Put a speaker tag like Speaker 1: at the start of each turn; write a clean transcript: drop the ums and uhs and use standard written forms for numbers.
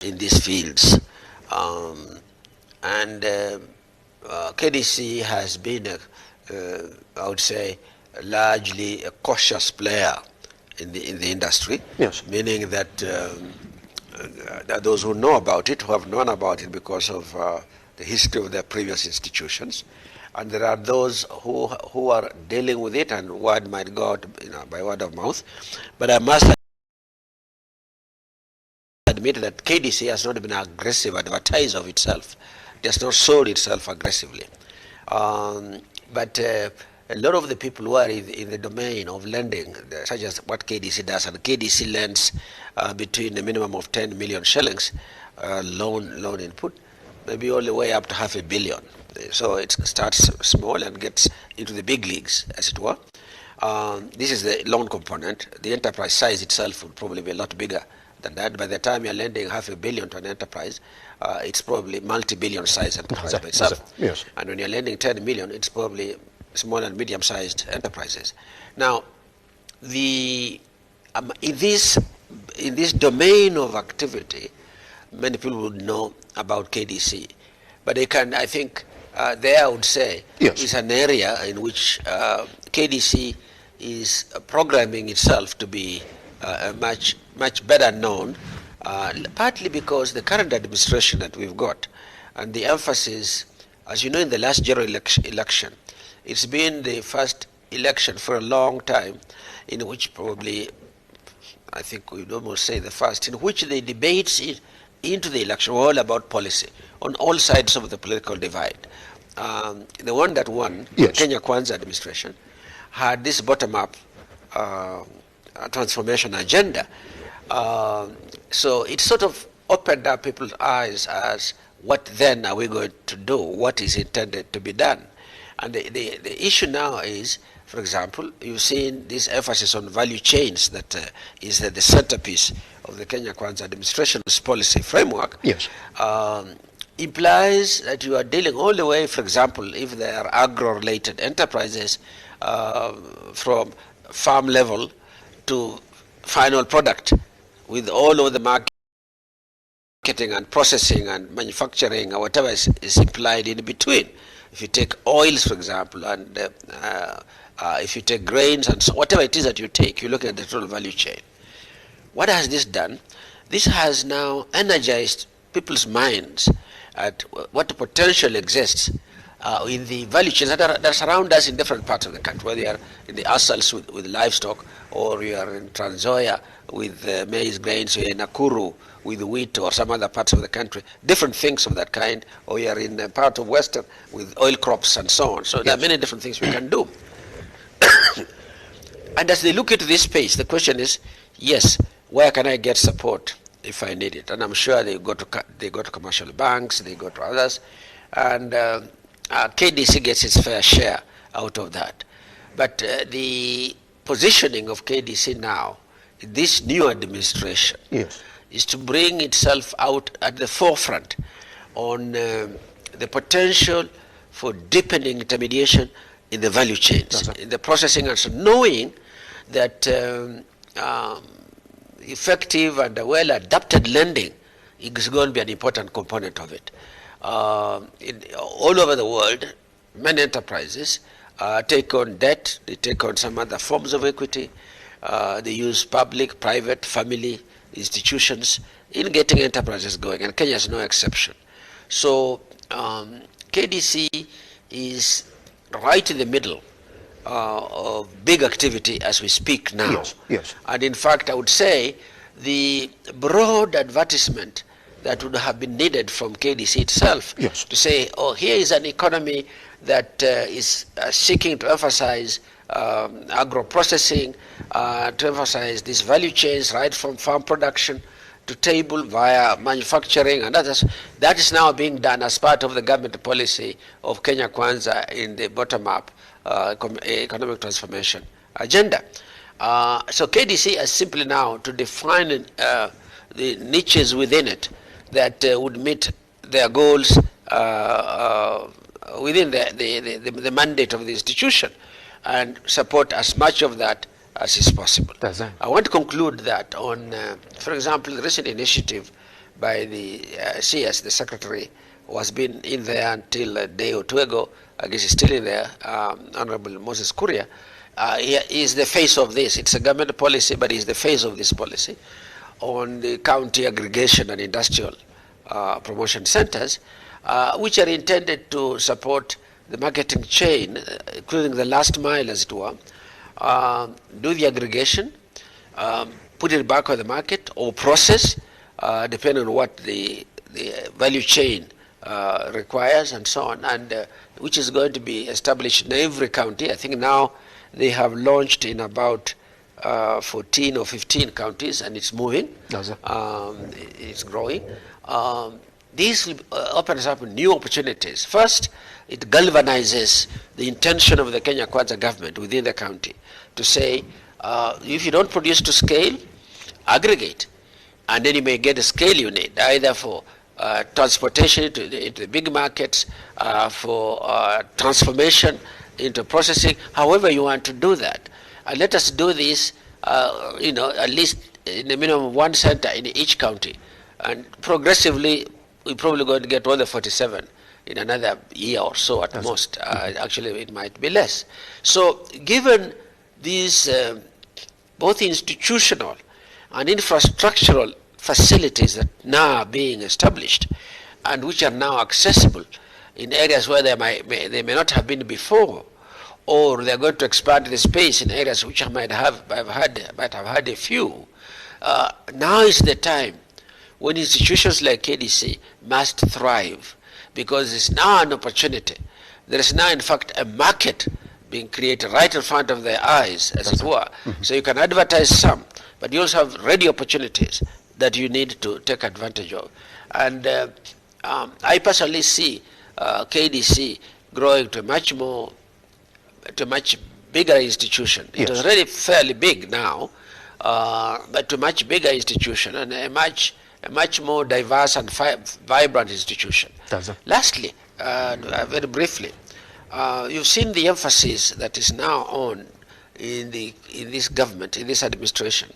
Speaker 1: in these fields. KDC has been, I would say, largely a cautious player in the industry.
Speaker 2: Yes.
Speaker 1: Meaning that there are those who know about it, who have known about it because of the history of their previous institutions, and there are those who are dealing with it, and word might go out, by word of mouth. But I must admit that KDC has not been an aggressive advertiser of itself. It has not sold itself aggressively. But a lot of the people who are in the domain of lending, such as what KDC does, and KDC lends between a minimum of 10 million shillings loan input, maybe all the way up to $500 million. So it starts small and gets into the big leagues, as it were. This is the loan component. The enterprise size itself would probably be a lot bigger than that. By the time you're lending $500 million to an enterprise, it's probably multi-billion size enterprise by itself.
Speaker 2: Yes.
Speaker 1: And when you're lending 10 million, it's probably small and medium-sized enterprises. Now, in this domain of activity, many people would know about KDC, but they can, I think, there I would say,
Speaker 2: yes,
Speaker 1: is an area in which KDC is programming itself to be much better known, partly because the current administration that we've got and the emphasis, as you know, in the last general election, it's been the first election for a long time in which probably, I think we'd almost say the first, in which the debates into the election were all about policy on all sides of the political divide. The one that won, yes, the Kenya Kwanza administration, had this bottom-up transformation agenda. So it sort of opened up people's eyes as what then are we going to do, what is intended to be done. And the issue now is, for example, you've seen this emphasis on value chains that is the centerpiece of the Kenya Kwanza administration's policy framework.
Speaker 2: Yes.
Speaker 1: Implies that you are dealing all the way, for example, if there are agro-related enterprises from farm level to final product, with all of the marketing and processing and manufacturing or whatever is implied in between. If you take oils, for example, and if you take grains and so whatever it is that you take, you look at the total value chain. What has this done? This has now energized people's minds at what potential exists in the value chains that surround us in different parts of the country, whether you are in the Asals with livestock, or you are in Trans Nzoia with maize grains, or in Nakuru with wheat, or some other parts of the country, different things of that kind, or you are in a part of Western with oil crops and so on. So yes, there are many different things we can do. And as they look into this space, the question is, yes, where can I get support if I need it? And I'm sure they go to commercial banks, they go to others, and KDC gets its fair share out of that. But the positioning of KDC now, this new administration,
Speaker 2: yes,
Speaker 1: is to bring itself out at the forefront on the potential for deepening intermediation in the value chains, in the processing, and so knowing that effective and well-adapted lending is going to be an important component of it. All over the world, many enterprises take on debt, they take on some other forms of equity, they use public, private, family institutions in getting enterprises going, and Kenya is no exception. So KDC is right in the middle of big activity as we speak now.
Speaker 2: Yes, yes.
Speaker 1: And in fact, I would say the broad advertisement that would have been needed from KDC itself,
Speaker 2: yes,
Speaker 1: to say, oh, here is an economy that is seeking to emphasize agro-processing, to emphasize these value chains right from farm production to table via manufacturing and others. That is now being done as part of the government policy of Kenya Kwanza in the bottom-up economic transformation agenda. So KDC is simply now to define the niches within it that would meet their goals within the mandate of the institution, and support as much of that as is possible. I want to conclude that on, for example, the recent initiative by the CS, the secretary, who has been in there until a day or two ago. I guess he's still in there, Honorable Moses Kuria. He is the face of this. It's a government policy, but he's the face of this policy on the county aggregation and industrial promotion centers, which are intended to support the marketing chain, including the last mile, as it were, do the aggregation, put it back on the market, or process, depending on what the value chain requires, and so on, and which is going to be established in every county. I think now they have launched in about 14 or 15 counties, and it's moving. It's growing. This opens up new opportunities. First, it galvanizes the intention of the Kenya Kwanza government within the county to say, if you don't produce to scale, aggregate, and then you may get the scale you need, either for transportation into the big markets, for transformation into processing, however you want to do that. And let us do this, at least in a minimum of one center in each county. And progressively, we're probably going to get all the 47 in another year or so at most. Actually, it might be less. So given these both institutional and infrastructural facilities that now are being established and which are now accessible in areas where they may not have been before, or they're going to expand the space in areas which might have had a few. Now is the time when institutions like KDC must thrive, because it's now an opportunity. There is now, in fact, a market being created right in front of their eyes, as it were. So you can advertise some, but you also have ready opportunities that you need to take advantage of. And I personally see KDC growing to a much bigger institution. It was already fairly big now, but to a much bigger institution and a much more diverse and vibrant institution. Lastly, very briefly, you've seen the emphasis that is now on in this government, in this administration,